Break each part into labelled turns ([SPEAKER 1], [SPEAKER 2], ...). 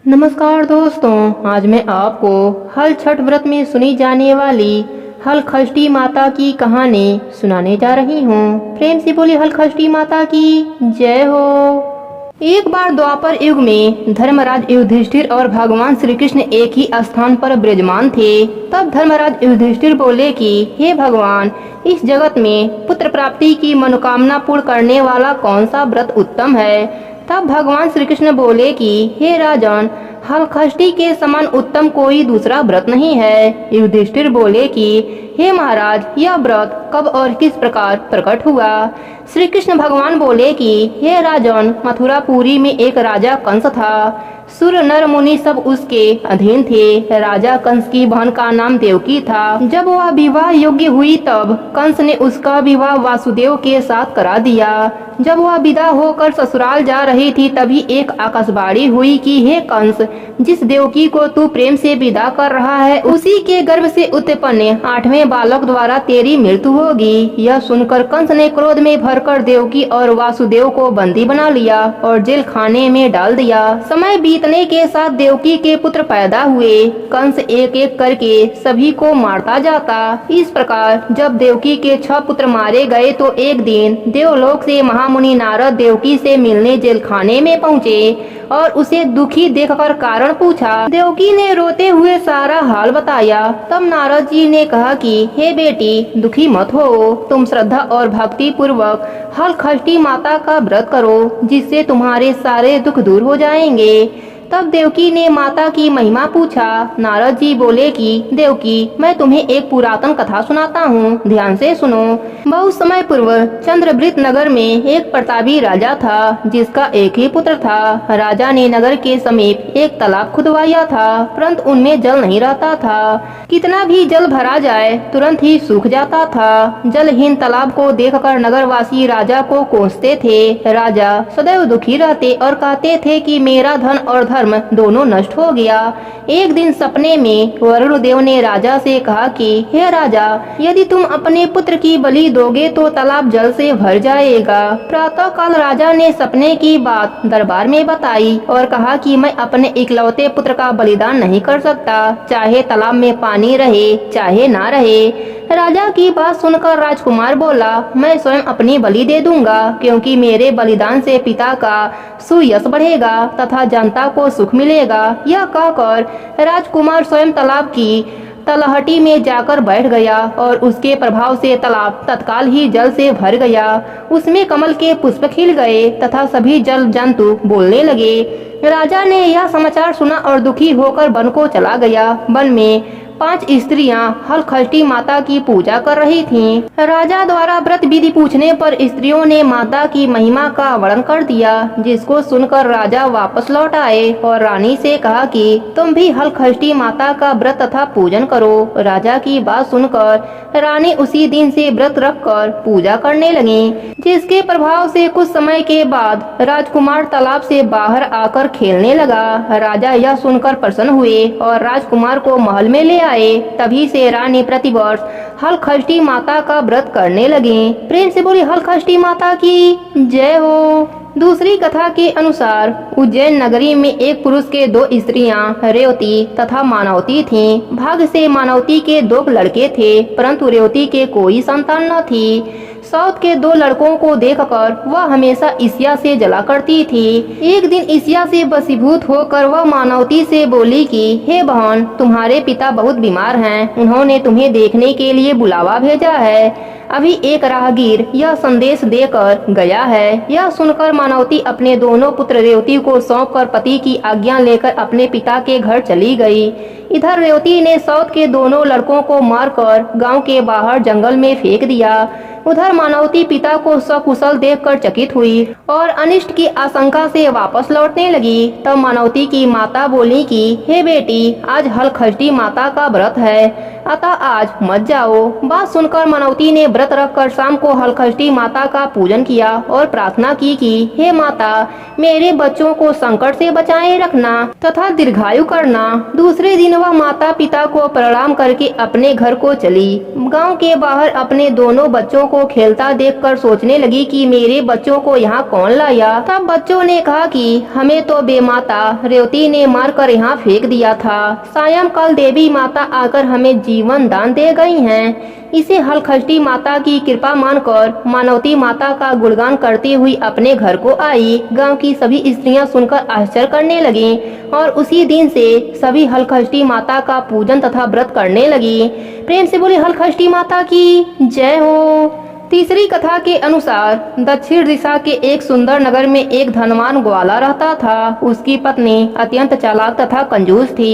[SPEAKER 1] नमस्कार दोस्तों, आज मैं आपको हल छठ व्रत में सुनी जाने वाली हल खष्टी माता की कहानी सुनाने जा रही हूँ। प्रेम से बोली हल खष्टी माता की जय हो। एक बार द्वापर युग में धर्मराज युधिष्ठिर और भगवान श्री कृष्ण एक ही स्थान पर विराजमान थे। तब धर्मराज युधिष्ठिर बोले कि हे भगवान, इस जगत में पुत्र प्राप्ति की मनोकामना पूर्ण करने वाला कौन सा व्रत उत्तम है। तब भगवान श्री कृष्ण बोले कि हे राजन, हलखष्टी के समान उत्तम कोई दूसरा व्रत नहीं है। युधिष्ठिर बोले कि हे महाराज, यह व्रत कब और किस प्रकार प्रकट हुआ। श्री कृष्ण भगवान बोले कि हे राजन, मथुरापुरी में एक राजा कंस था। सुर नर मुनि सब उसके अधीन थे। राजा कंस की बहन का नाम देवकी था। जब वह विवाह योग्य हुई तब कंस ने उसका विवाह वासुदेव के साथ करा दिया। जब वह विदा होकर ससुराल जा रही थी तभी एक आकाशवाणी हुई कि हे कंस, जिस देवकी को तू प्रेम से विदा कर रहा है उसी के गर्भ से उत्पन्न 8वें बालक द्वारा तेरी मृत्यु होगी। यह सुनकर कंस ने क्रोध में भरकर देवकी और वासुदेव को बंदी बना लिया और जेल खाने में डाल दिया। समय बीतने के साथ देवकी के पुत्र पैदा हुए। कंस एक एक करके सभी को मारता जाता। इस प्रकार जब देवकी के 6 पुत्र मारे गए तो एक दिन देवलोक से महामुनि नारद देवकी से मिलने जेल खाने में पहुँचे और उसे दुखी देखकर कारण पूछा। देवकी ने रोते हुए सारा हाल बताया। तब नारद जी ने कहा कि हे बेटी, दुखी मत हो, तुम श्रद्धा और भक्ति पूर्वक हलखष्टी माता का व्रत करो, जिससे तुम्हारे सारे दुख दूर हो जाएंगे। तब देवकी ने माता की महिमा पूछा। नारद जी बोले कि देवकी, मैं तुम्हें एक पुरातन कथा सुनाता हूँ, ध्यान से सुनो। बहुत समय पूर्व चंद्रवृत नगर में एक प्रतापी राजा था, जिसका एक ही पुत्र था। राजा ने नगर के समीप एक तालाब खुदवाया था, परंतु उनमें जल नहीं रहता था। कितना भी जल भरा जाए तुरंत ही सूख जाता था। जलहीन तालाब को देखकर नगरवासी राजा को कोसते थे। राजा सदैव दुखी रहते और कहते थे कि मेरा धन और धर्म दोनों नष्ट हो गया। एक दिन सपने में वरुण देव ने राजा से कहा कि हे राजा, यदि तुम अपने पुत्र की बलि दोगे तो तालाब जल से भर जाएगा। प्रातः काल राजा ने सपने की बात दरबार में बताई और कहा कि मैं अपने इकलौते पुत्र का बलिदान नहीं कर सकता, चाहे तालाब में पानी रहे चाहे ना रहे। राजा की बात सुनकर राजकुमार बोला, मैं स्वयं अपनी बलि दे दूंगा, क्योंकि मेरे बलिदान से पिता का सुयश बढ़ेगा तथा जनता को सुख मिलेगा। यह कहकर राजकुमार स्वयं तालाब की तलहटी में जाकर बैठ गया और उसके प्रभाव से तालाब तत्काल ही जल से भर गया। उसमें कमल के पुष्प खिल गए तथा सभी जल जंतु बोलने लगे। राजा ने यह समाचार सुना और दुखी होकर वन को चला गया। वन में 5 स्त्रियां हलखष्टी माता की पूजा कर रही थीं। राजा द्वारा व्रत विधि पूछने पर स्त्रियों ने माता की महिमा का वर्णन कर दिया, जिसको सुनकर राजा वापस लौट आए और रानी से कहा कि तुम भी हलखष्टी माता का व्रत तथा पूजन करो। राजा की बात सुनकर रानी उसी दिन से व्रत रखकर पूजा करने लगी, जिसके प्रभाव से कुछ समय के बाद राजकुमार तालाब से बाहर आकर खेलने लगा। राजा यह सुनकर प्रसन्न हुए और राजकुमार को महल में ले आए। तभी से रानी प्रतिवर्ष हलखष्टी माता का व्रत करने लगी। प्रेम से बोली हलखष्टी माता की जय हो। दूसरी कथा के अनुसार उज्जैन नगरी में एक पुरुष के 2 स्त्रियां रेवती तथा मानवती थीं। भाग्य से मानवती के 2 लड़के थे, परंतु रेवती के कोई संतान न थी। साउथ के 2 लड़कों को देखकर वह हमेशा ईर्ष्या से जला करती थी। एक दिन ईर्ष्या से वशीभूत होकर वह मानवती से बोली कि हे बहन, तुम्हारे पिता बहुत बीमार हैं, उन्होंने तुम्हें देखने के लिए बुलावा भेजा है। अभी एक राहगीर यह संदेश देकर गया है। यह सुनकर मानवती अपने दोनों पुत्र रेवती को सौंपकर पति की आज्ञा लेकर अपने पिता के घर चली गई। इधर रेवती ने साउथ के दोनों लड़कों को मारकर गांव के बाहर जंगल में फेंक दिया। उधर मानवती पिता को सकुशल देखकर चकित हुई और अनिष्ट की आशंका से वापस लौटने लगी। तब मानवती की माता बोली कि हे बेटी, आज हलखष्टी माता का व्रत है, अतः आज मत जाओ। बात सुनकर मानवती ने व्रत रखकर शाम को हलखष्टी माता का पूजन किया और प्रार्थना की कि हे माता, मेरे बच्चों को संकट से बचाए रखना तथा दीर्घायु करना। दूसरे दिन वह माता पिता को प्रणाम करके अपने घर को चली। गांव के बाहर अपने दोनों बच्चों को खेलता देखकर सोचने लगी कि मेरे बच्चों को यहाँ कौन लाया। तब बच्चों ने कहा कि हमें तो बेमाता रेवती ने मारकर यहाँ फेंक दिया था। सायंकाल देवी माता आकर हमें जीवन दान दे गई हैं। इसे हलखष्टी माता की कृपा मानकर मानवती माता का गुणगान करती हुई अपने घर को आई। गांव की सभी स्त्रियां सुनकर आश्चर्य करने लगीं और उसी दिन से सभी हलखष्टी माता का पूजन तथा व्रत करने लगी। प्रेम से बोली हलखष्टी माता की जय हो। तीसरी कथा के अनुसार दक्षिण दिशा के एक सुंदर नगर में एक धनवान ग्वाला रहता था। उसकी पत्नी अत्यंत चालाक तथा कंजूस थी।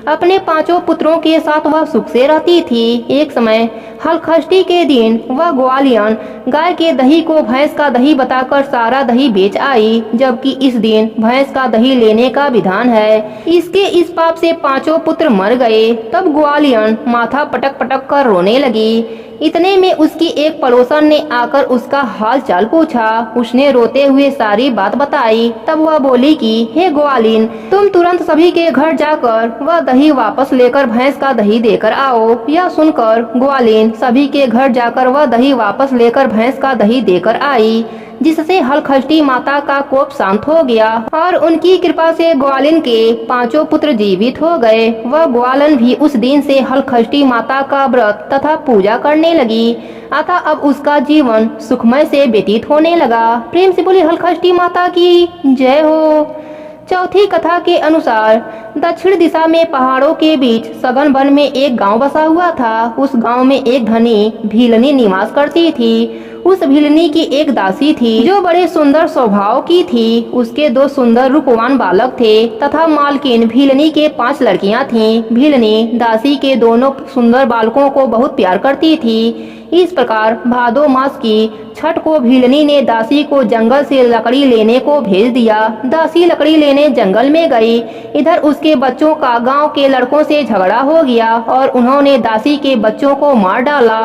[SPEAKER 1] अपने 5 पुत्रों के साथ वह सुख से रहती थी। एक समय हलखष्टी के दिन वह ग्वालियन गाय के दही को भैंस का दही बताकर सारा दही बेच आई, जबकि इस दिन भैंस का दही लेने का विधान है। इसके इस पाप से 5 पुत्र मर गए। तब ग्वालियन माथा पटक पटक कर रोने लगी। इतने में उसकी एक पड़ोसन ने आकर उसका हाल चाल पूछा। उसने रोते हुए सारी बात बताई। तब वह बोली कि हे ग्वालिन, तुम तुरंत सभी के घर जाकर वह दही वापस लेकर भैंस का दही देकर आओ। यह सुनकर ग्वालिन सभी के घर जाकर वह दही वापस लेकर भैंस का दही देकर आई, जिससे हलखष्टी माता का कोप शांत हो गया और उनकी कृपा से ग्वालिन के 5 पुत्र जीवित हो गए। वह ग्वालन भी उस दिन से हलखष्टी माता का व्रत तथा पूजा करने लगी। अतः अब उसका जीवन सुखमय से व्यतीत होने लगा। प्रेम से बोली हलखष्टी माता की जय हो। चौथी कथा के अनुसार दक्षिण दिशा में पहाड़ों के बीच सघन वन में एक गांव बसा हुआ था। उस गांव में एक धनी भीलनी निवास करती थी। उस भीलनी की एक दासी थी जो बड़े सुंदर स्वभाव की थी। उसके 2 सुंदर रूपवान बालक थे तथा मालकिन भीलनी के 5 लड़कियां थीं। भीलनी दासी के दोनों सुंदर बालकों को बहुत प्यार करती थी। इस प्रकार भादो मास की छठ को भीलनी ने दासी को जंगल से लकड़ी लेने को भेज दिया। दासी लकड़ी लेने जंगल में गई। इधर उसके बच्चों का गांव के लड़कों से झगड़ा हो गया और उन्होंने दासी के बच्चों को मार डाला।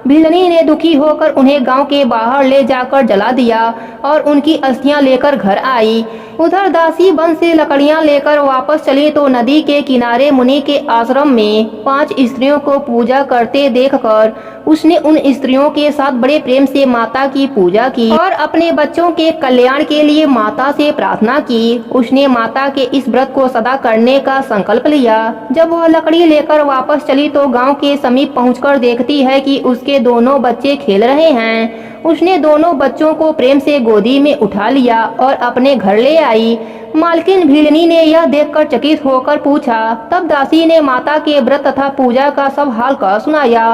[SPEAKER 1] भीलनी ने दुखी होकर उन्हें गांव के बाहर ले जाकर जला दिया और उनकी अस्थियां लेकर घर आई। उधर दासी वन से लकड़ियां लेकर वापस चली तो नदी के किनारे मुनि के आश्रम में 5 स्त्रियों को पूजा करते देखकर उसने उन स्त्रियों के साथ बड़े प्रेम से माता की पूजा की और अपने बच्चों के कल्याण के लिए माता से प्रार्थना की। उसने माता के इस व्रत को सदा करने का संकल्प लिया। जब वह लकड़ी लेकर वापस चली तो गांव के समीप पहुंचकर देखती है कि उसके दोनों बच्चे खेल रहे हैं। उसने दोनों बच्चों को प्रेम से गोदी में उठा लिया और अपने घर ले आई। मालकिन भीलनी ने यह देखकर चकित होकर पूछा। तब दासी ने माता के व्रत तथा पूजा का सब हाल का सुनाया।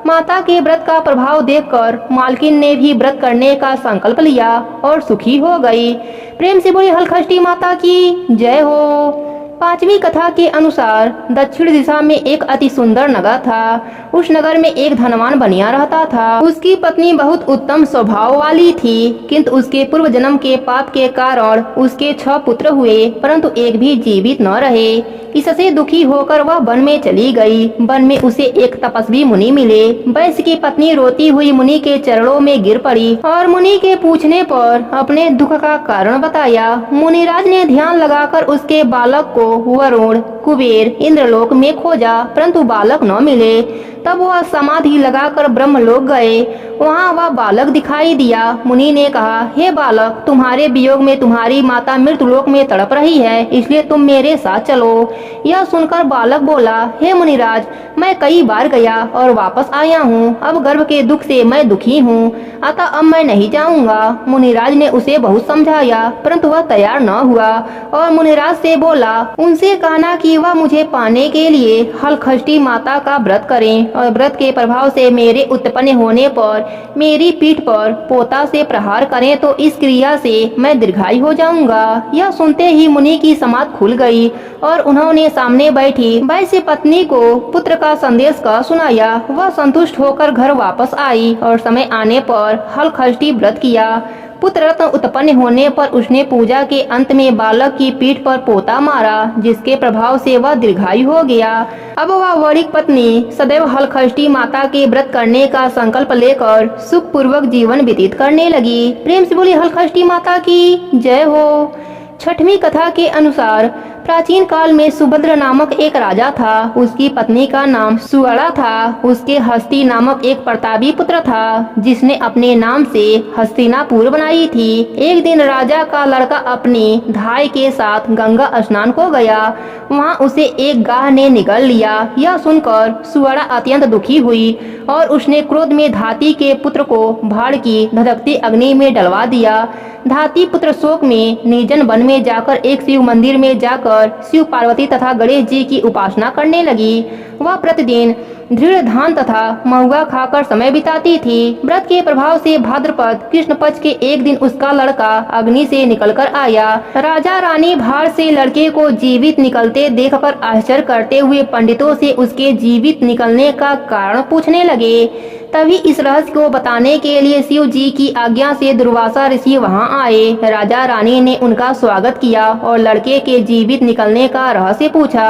[SPEAKER 1] माता के व्रत का प्रभाव देखकर मालकिन ने भी व्रत करने का संकल्प लिया और सुखी हो गई। प्रेम से बोली हलखष्टी माता की जय हो। 5वीं कथा के अनुसार दक्षिण दिशा में एक अति सुंदर नगर था। उस नगर में एक धनवान बनिया रहता था। उसकी पत्नी बहुत उत्तम स्वभाव वाली थी, किंतु उसके पूर्व जन्म के पाप के कारण उसके 6 पुत्र हुए, परंतु एक भी जीवित न रहे। इससे दुखी होकर वह वन में चली गई। वन में उसे एक तपस्वी मुनि मिले। वैश्य की पत्नी रोती हुई मुनि के चरणों में गिर पड़ी और मुनि के पूछने पर अपने दुख का कारण बताया। मुनिराज ने ध्यान लगाकर उसके बालक को वरुण, कुबेर, इंद्रलोक में खोजा, परंतु बालक न मिले। तब वह समाधि लगाकर ब्रह्मलोक गए। वहाँ वह बालक दिखाई दिया। मुनि ने कहा, हे बालक, तुम्हारे वियोग में तुम्हारी माता मृत्युलोक में तड़प रही है, इसलिए तुम मेरे साथ चलो। यह सुनकर बालक बोला, हे मुनिराज, मैं कई बार गया और वापस आया हूँ। अब गर्भ के दुख से मैं दुखी हूँ, अतः अब मैं नहीं जाऊँगा। मुनिराज ने उसे बहुत समझाया, परंतु वह तैयार न हुआ और मुनिराज से बोला, उनसे कहना कि वह मुझे पाने के लिए हलखष्टी माता का व्रत करें और व्रत के प्रभाव से मेरे उत्पन्न होने पर मेरी पीठ पर पोता से प्रहार करें, तो इस क्रिया से मैं दीर्घायु हो जाऊंगा। यह सुनते ही मुनि की समाध खुल गई और उन्होंने सामने बैठी वैश्य पत्नी को पुत्र का संदेश का सुनाया। वह संतुष्ट होकर घर वापस आई और समय आने पर हलखष्टी व्रत किया। पुत्र रत्न उत्पन्न होने पर उसने पूजा के अंत में बालक की पीठ पर पोता मारा, जिसके प्रभाव से वह दीर्घायु हो गया। अब वह वणिक पत्नी सदैव हलखष्टी माता के व्रत करने का संकल्प लेकर सुख पूर्वक जीवन व्यतीत करने लगी। प्रेम से बोली हलखष्टी माता की जय हो। 6वीं कथा के अनुसार प्राचीन काल में सुभद्र नामक एक राजा था। उसकी पत्नी का नाम सुअड़ा था। उसके हस्ती नामक एक प्रतापी पुत्र था, जिसने अपने नाम से हस्तिनापुर बनाई थी। एक दिन राजा का लड़का अपनी धाई के साथ गंगा स्नान को गया। वहाँ उसे एक गाय ने निगल लिया। यह सुनकर सुअड़ा अत्यंत दुखी हुई और उसने क्रोध में धाती के पुत्र को भाड़ की धधकती अग्नि में डलवा दिया। धाती पुत्र शोक में निर्जन वन में जाकर एक शिव मंदिर में जाकर शिव पार्वती तथा गणेश जी की उपासना करने लगी। वह प्रतिदिन दृढ़ धान तथा महुआ खाकर समय बिताती थी। व्रत के प्रभाव से भाद्रपद कृष्ण पक्ष के एक दिन उसका लड़का अग्नि से निकलकर आया। राजा रानी भाड़ से लड़के को जीवित निकलते देखकर आश्चर्य करते हुए पंडितों से उसके जीवित निकलने का कारण पूछने लगे। तभी इस रहस्य को बताने के लिए शिव जी की आज्ञा से दुर्वासा ऋषि वहां आए। राजा रानी ने उनका स्वागत किया और लड़के के जीवित निकलने का रहस्य पूछा।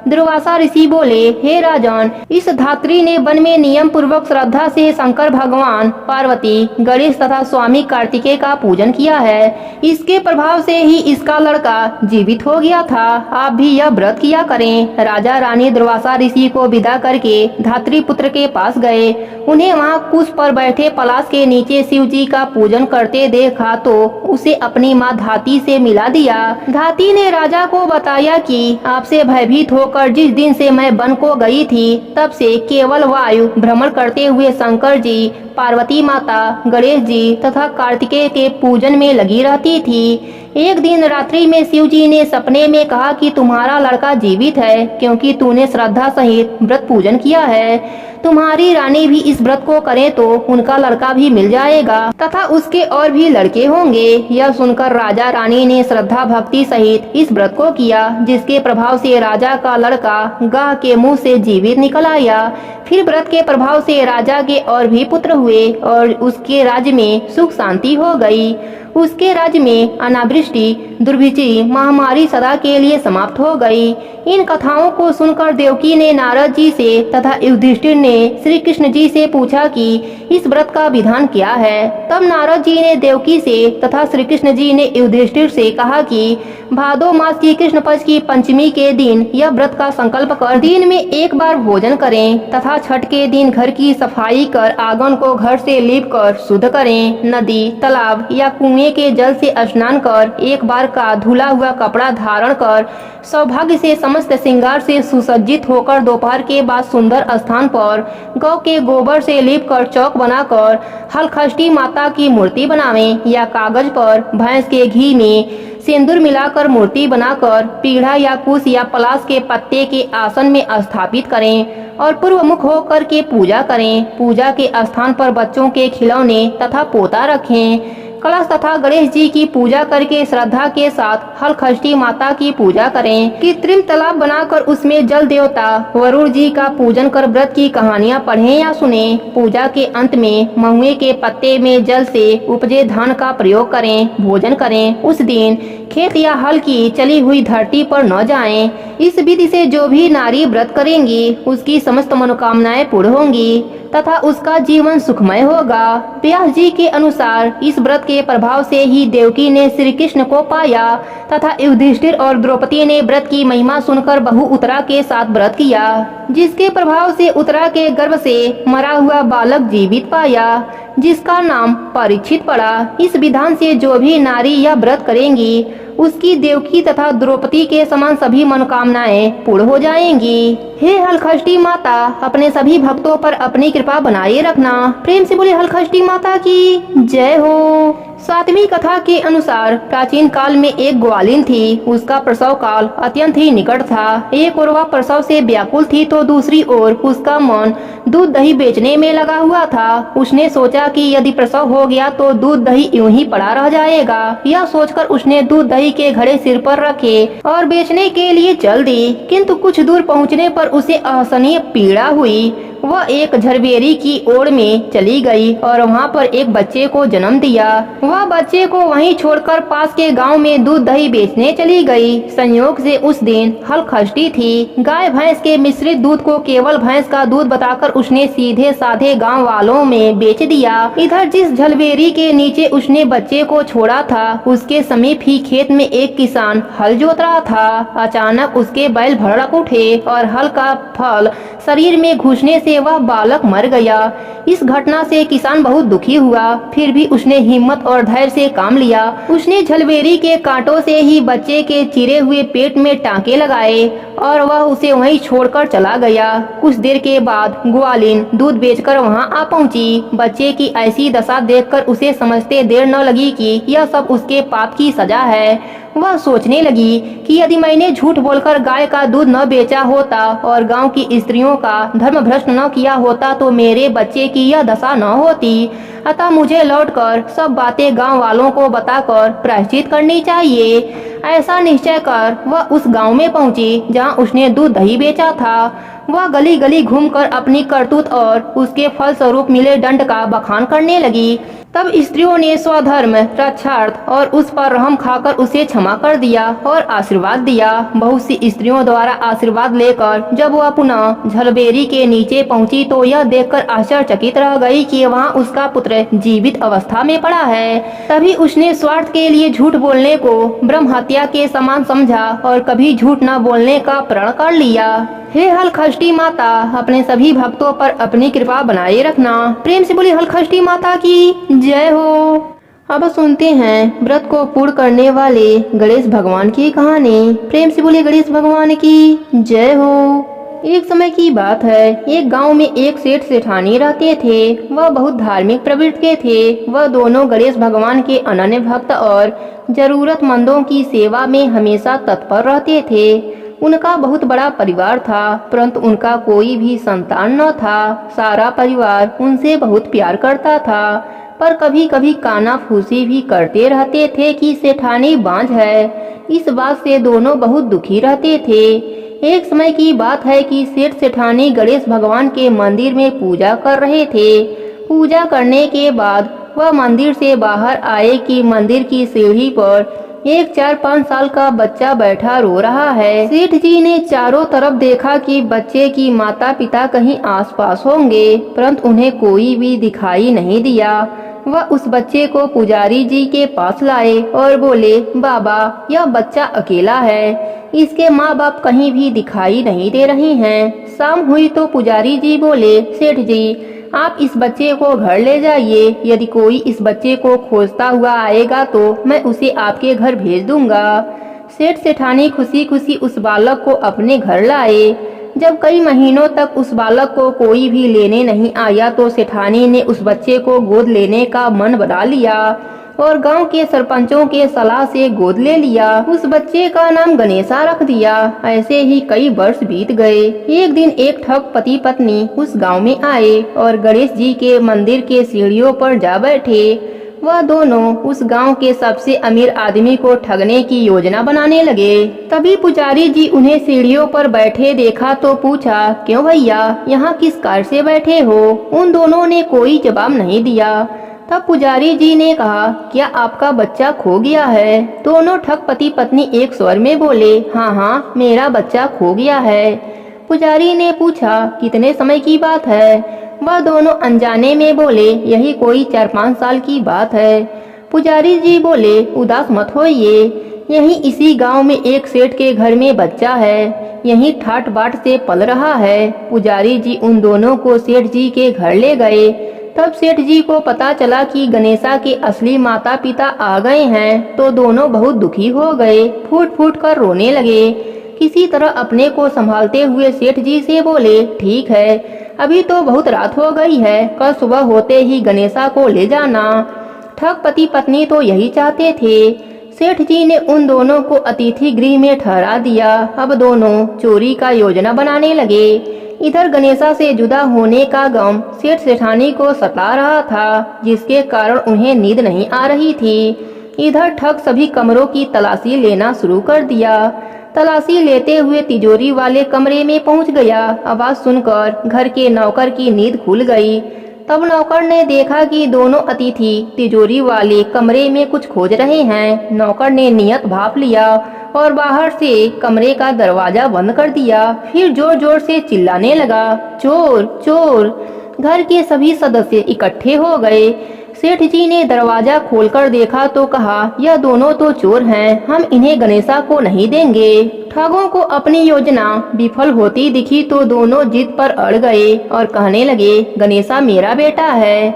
[SPEAKER 1] दुर्वासा ऋषि बोले, हे राजन, इस धात्री ने वन में नियम पूर्वक श्रद्धा से शंकर भगवान, पार्वती, गणेश तथा स्वामी कार्तिकेय का पूजन किया है। इसके प्रभाव से ही इसका लड़का जीवित हो गया था। आप भी यह व्रत किया करें। राजा रानी दुर्वासा ऋषि को विदा करके धात्री पुत्र के पास गए। उन्हें वहाँ कुश पर बैठे पलाश के नीचे शिव जी का पूजन करते देखा तो उसे अपनी माँ धाती से मिला दिया। धाती ने राजा को बताया कि आपसे भयभीत होकर जिस दिन से मैं वन को गई थी, तब से केवल वायु भ्रमण करते हुए शंकर जी, पार्वती माता, गणेश जी तथा कार्तिकेय के पूजन में लगी रहती थी। एक दिन रात्रि में शिव जी ने सपने में कहा कि तुम्हारा लड़का जीवित है, क्योंकि तूने श्रद्धा सहित व्रत पूजन किया है। तुम्हारी रानी भी इस व्रत को करे तो उनका लड़का भी मिल जाएगा तथा उसके और भी लड़के होंगे। यह सुनकर राजा रानी ने श्रद्धा भक्ति सहित इस व्रत को किया, जिसके प्रभाव से राजा का लड़का गाय के मुंह से जीवित निकल आया। फिर व्रत के प्रभाव से राजा के और भी पुत्र हुए और उसके राज्य में सुख शांति हो गई। उसके राज्य में अनावृष्टि, दुर्भिक्षी, महामारी सदा के लिए समाप्त हो गई। इन कथाओं को सुनकर देवकी ने नारद जी से तथा युधिष्ठिर ने श्री कृष्ण जी से पूछा कि इस व्रत का विधान क्या है। तब नारद जी ने देवकी से तथा श्री कृष्ण जी ने युधिष्ठिर से कहा कि भादो मास की कृष्ण पक्ष की पंचमी के दिन यह व्रत का संकल्प कर दिन में एक बार भोजन करें तथा छठ के दिन घर की सफाई कर आंगन को घर से लीप कर शुद्ध करें। नदी, तालाब या कुएं के जल से स्नान कर एक बार का धुला हुआ कपड़ा धारण कर सौभाग्य से समस्त श्रृंगार से सुसज्जित होकर दोपहर के बाद सुंदर स्थान पर गौ के गोबर से लीप कर चौक बनाकर हलखष्टी माता की मूर्ति बनावें या कागज पर भैंस के घी में सिंदूर मिलाकर मूर्ति बनाकर पीढ़ा या कुश या पलाश के पत्ते के आसन में स्थापित करें और पूर्व मुख होकर के पूजा करें। पूजा के स्थान पर बच्चों के खिलौने तथा पोता रखें। कलश तथा गणेश जी की पूजा करके श्रद्धा के साथ हलखष्टी माता की पूजा करें। कृत्रिम तालाब बनाकर उसमें जल देवता वरुण जी का पूजन कर व्रत की कहानियाँ पढ़ें या सुने। पूजा के अंत में महुए के पत्ते में जल से उपजे धान का प्रयोग करें, भोजन करें। उस दिन खेत या हल की चली हुई धरती पर न जाएं। इस विधि से जो भी नारी व्रत करेंगी उसकी समस्त मनोकामनाएं पूर्ण होंगी तथा उसका जीवन सुखमय होगा। व्यास जी के अनुसार इस व्रत के प्रभाव से ही देवकी ने श्री कृष्ण को पाया तथा युधिष्ठिर और द्रौपदी ने व्रत की महिमा सुनकर बहु उत्तरा के साथ व्रत किया, जिसके प्रभाव से उत्तरा के गर्भ से मरा हुआ बालक जीवित पाया, जिसका नाम परीक्षित पड़ा। इस विधान से जो भी नारी यह व्रत करेंगी उसकी देवकी तथा द्रौपदी के समान सभी मनोकामनाएं पूर्ण हो जाएंगी। हे हलखष्टी माता, अपने सभी भक्तों पर अपनी कृपा बनाए रखना। प्रेम से बोले हलखष्टी माता की जय हो। सातवीं कथा के अनुसार प्राचीन काल में एक ग्वालिन थी। उसका प्रसव काल अत्यंत ही निकट था। एक ओर वह प्रसव से व्याकुल थी तो दूसरी ओर उसका मन दूध दही बेचने में लगा हुआ था। उसने सोचा कि यदि प्रसव हो गया तो दूध दही यूं ही पड़ा रह जाएगा। यह सोचकर उसने दूध दही के घड़े सिर पर रखे और बेचने के लिए चल दी, किंतु कुछ दूर पहुंचने पर उसे असहनीय पीड़ा हुई। वह एक झरबेरी की ओर में चली गई और वहाँ पर एक बच्चे को जन्म दिया। वह बच्चे को वहीं छोड़कर पास के गांव में दूध दही बेचने चली गई। संयोग से उस दिन हल खष्टी थी। गाय भैंस के मिश्रित दूध को केवल भैंस का दूध बताकर उसने सीधे साधे गांव वालों में बेच दिया। इधर जिस झलबेरी के नीचे उसने बच्चे को छोड़ा था उसके समीप ही खेत में एक किसान हल जोत रहा था। अचानक उसके बैल भड़क उठे और हल का फल शरीर में घुसने से वह बालक मर गया। इस घटना से किसान बहुत दुखी हुआ, फिर भी उसने हिम्मत और धैर्य से काम लिया। उसने झलबेरी के कांटों से ही बच्चे के चिरे हुए पेट में टांके लगाए और वह उसे वहीं छोड़कर चला गया। कुछ देर के बाद ग्वालिन दूध बेचकर वहां आ पहुंची। बच्चे की ऐसी दशा देखकर उसे समझते देर न लगी कि यह सब उसके पाप की सजा है। वह सोचने लगी कि यदि मैंने झूठ बोलकर गाय का दूध न बेचा होता और गांव की स्त्रियों का धर्म भ्रष्ट न किया होता तो मेरे बच्चे की यह दशा न होती। अतः मुझे लौटकर सब बातें गांव वालों को बताकर प्रायश्चित करनी चाहिए। ऐसा निश्चय कर वह उस गांव में पहुंची जहां उसने दूध दही बेचा था। वह गली गली घूमकर अपनी करतूत और उसके फल स्वरूप मिले दंड का बखान करने लगी। तब स्त्रियों ने स्वधर्म रक्षार्थ और उस पर रहम खाकर उसे क्षमा कर दिया और आशीर्वाद दिया। बहुत सी स्त्रियों द्वारा आशीर्वाद लेकर जब वह पुनः झलबेरी के नीचे पहुंची तो यह देखकर आश्चर्यचकित रह गई कि वहां उसका पुत्र जीवित अवस्था में पड़ा है। तभी उसने स्वार्थ के लिए झूठ बोलने को ब्रह्म हत्या के समान समझा और कभी झूठ न बोलने का प्रण कर लिया। हे हल खष्टी माता, अपने सभी भक्तों पर अपनी कृपा बनाए रखना। प्रेम से बोली हल खष्टी माता की जय हो। अब सुनते हैं व्रत को पूर्ण करने वाले गणेश भगवान की कहानी। प्रेम से बोली गणेश भगवान की जय हो। एक समय की बात है, एक गांव में एक सेठ सेठानी रहते थे। वह बहुत धार्मिक प्रवृत्ति के थे। वह दोनों गणेश भगवान के अनन्य भक्त और जरूरतमंदों की सेवा में हमेशा तत्पर रहते थे। उनका बहुत बड़ा परिवार था, परंतु उनका कोई भी संतान न था। सारा परिवार उनसे बहुत प्यार करता था, पर कभी कभी कानाफूसी भी करते रहते थे कि सेठानी बांझ है। इस बात से दोनों बहुत दुखी रहते थे। एक समय की बात है कि सेठ सेठानी गणेश भगवान के मंदिर में पूजा कर रहे थे। पूजा करने के बाद वह मंदिर से बाहर आए कि मंदिर की सीढ़ी पर एक 4-5 साल का बच्चा बैठा रो रहा है। सेठ जी ने चारों तरफ देखा कि बच्चे की माता पिता कहीं आसपास होंगे, परंतु उन्हें कोई भी दिखाई नहीं दिया। वह उस बच्चे को पुजारी जी के पास लाए और बोले, बाबा, यह बच्चा अकेला है, इसके माँ बाप कहीं भी दिखाई नहीं दे रही हैं। शाम हुई तो पुजारी जी बोले, सेठ जी, आप इस बच्चे को घर ले जाइए। यदि कोई इस बच्चे को खोजता हुआ आएगा तो मैं उसे आपके घर भेज दूंगा। सेठ सेठानी खुशी खुशी उस बालक को अपने घर लाए। जब कई महीनों तक उस बालक को कोई भी लेने नहीं आया तो सेठानी ने उस बच्चे को गोद लेने का मन बना लिया और गांव के सरपंचों के सलाह से गोद ले लिया। उस बच्चे का नाम गणेशा रख दिया। ऐसे ही कई वर्ष बीत गए। एक दिन एक ठग पति पत्नी उस गांव में आए और गणेश जी के मंदिर के सीढ़ियों पर जा बैठे। वह दोनों उस गांव के सबसे अमीर आदमी को ठगने की योजना बनाने लगे। तभी पुजारी जी उन्हें सीढ़ियों पर बैठे देखा तो पूछा, क्यों भैया, यहाँ किस कार से बैठे हो? उन दोनों ने कोई जवाब नहीं दिया। तब पुजारी जी ने कहा, क्या आपका बच्चा खो गया है? दोनों ठग पति पत्नी एक स्वर में बोले, हाँ हाँ, मेरा बच्चा खो गया है। पुजारी ने पूछा, कितने समय की बात है? वह दोनों अनजाने में बोले, यही कोई 4-5 साल की बात है। पुजारी जी बोले, उदास मत होइए, यही इसी गांव में एक सेठ के घर में बच्चा है, यही ठाट बाट से पल रहा है। पुजारी जी उन दोनों को सेठ जी के घर ले गए। तब सेठ जी को पता चला कि गणेशा के असली माता पिता आ गए हैं तो दोनों बहुत दुखी हो गए, फूट फूट कर रोने लगे। किसी तरह अपने को संभालते हुए सेठ जी से बोले, ठीक है, अभी तो बहुत रात हो गई है, कल सुबह होते ही गणेशा को ले जाना। ठग पति पत्नी तो यही चाहते थे। सेठ जी ने उन दोनों को अतिथि गृह में ठहरा दिया। अब दोनों चोरी का योजना बनाने लगे। इधर गणेशा से जुदा होने का गम सेठ सेठानी को सता रहा था, जिसके कारण उन्हें नींद नहीं आ रही थी। इधर ठग सभी कमरों की तलाशी लेना शुरू कर दिया। तलाशी लेते हुए तिजोरी वाले कमरे में पहुंच गया। आवाज सुनकर घर के नौकर की नींद खुल गई। तब नौकर ने देखा कि दोनों अतिथि तिजोरी वाले कमरे में कुछ खोज रहे हैं। नौकर ने नियत भाप लिया और बाहर से कमरे का दरवाजा बंद कर दिया। फिर जोर जोर से चिल्लाने लगा, चोर चोर। घर के सभी सदस्य इकट्ठे हो गए। सेठ जी ने दरवाजा खोलकर देखा तो कहा, यह दोनों तो चोर हैं, हम इन्हें गणेशा को नहीं देंगे। ठगों को अपनी योजना विफल होती दिखी तो दोनों जिद पर अड़ गए और कहने लगे, गणेशा मेरा बेटा है।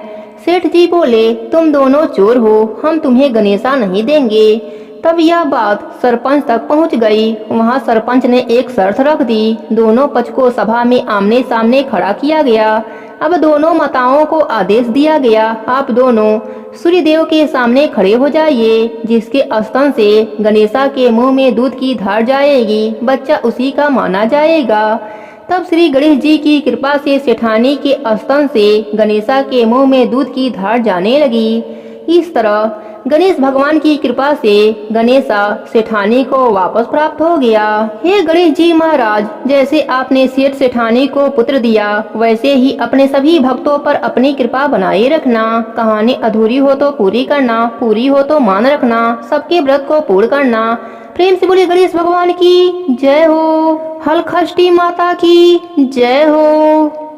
[SPEAKER 1] सेठ जी बोले, तुम दोनों चोर हो, हम तुम्हें गणेशा नहीं देंगे। तब यह बात सरपंच तक पहुंच गई। वहां सरपंच ने एक शर्त रख दी। दोनों पक्ष को सभा में आमने सामने खड़ा किया गया। अब दोनों माताओं को आदेश दिया गया, आप दोनों सूर्यदेव के सामने खड़े हो जाइए। जिसके स्तन से गणेशा के मुंह में दूध की धार जाएगी, बच्चा उसी का माना जाएगा। तब श्री गणेश जी की कृपा से सेठानी के स्तन से गणेशा के मुंह में दूध की धार जाने लगी। इस तरह गणेश भगवान की कृपा से गणेशा सेठानी को वापस प्राप्त हो गया। हे गणेश जी महाराज, जैसे आपने सेठ सेठानी को पुत्र दिया, वैसे ही अपने सभी भक्तों पर अपनी कृपा बनाए रखना। कहानी अधूरी हो तो पूरी करना, पूरी हो तो मान रखना, सबके व्रत को पूर्ण करना। प्रेम से बोले गणेश भगवान की जय हो, हलखष्टी माता की जय हो।